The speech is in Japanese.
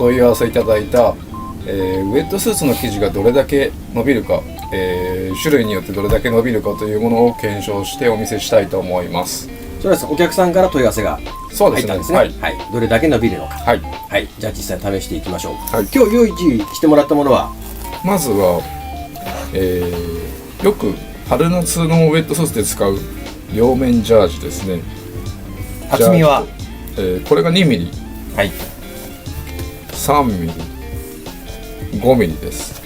問い合わせいただいた、ウェットスーツの生地がどれだけ伸びるか、種類によってどれだけ伸びるかというものを検証してお見せしたいと思います。そうです。お客さんから問い合わせが入ったんですね。はい。どれだけ伸びるのか。はい。はい。じゃあ実際試していきましょう。はい。今日用意してもらったものは、まずは、よく春夏のウェットスーツで使う両面ジャージですね。厚みは、これが2ミリ、はい、3ミリ、5ミリです。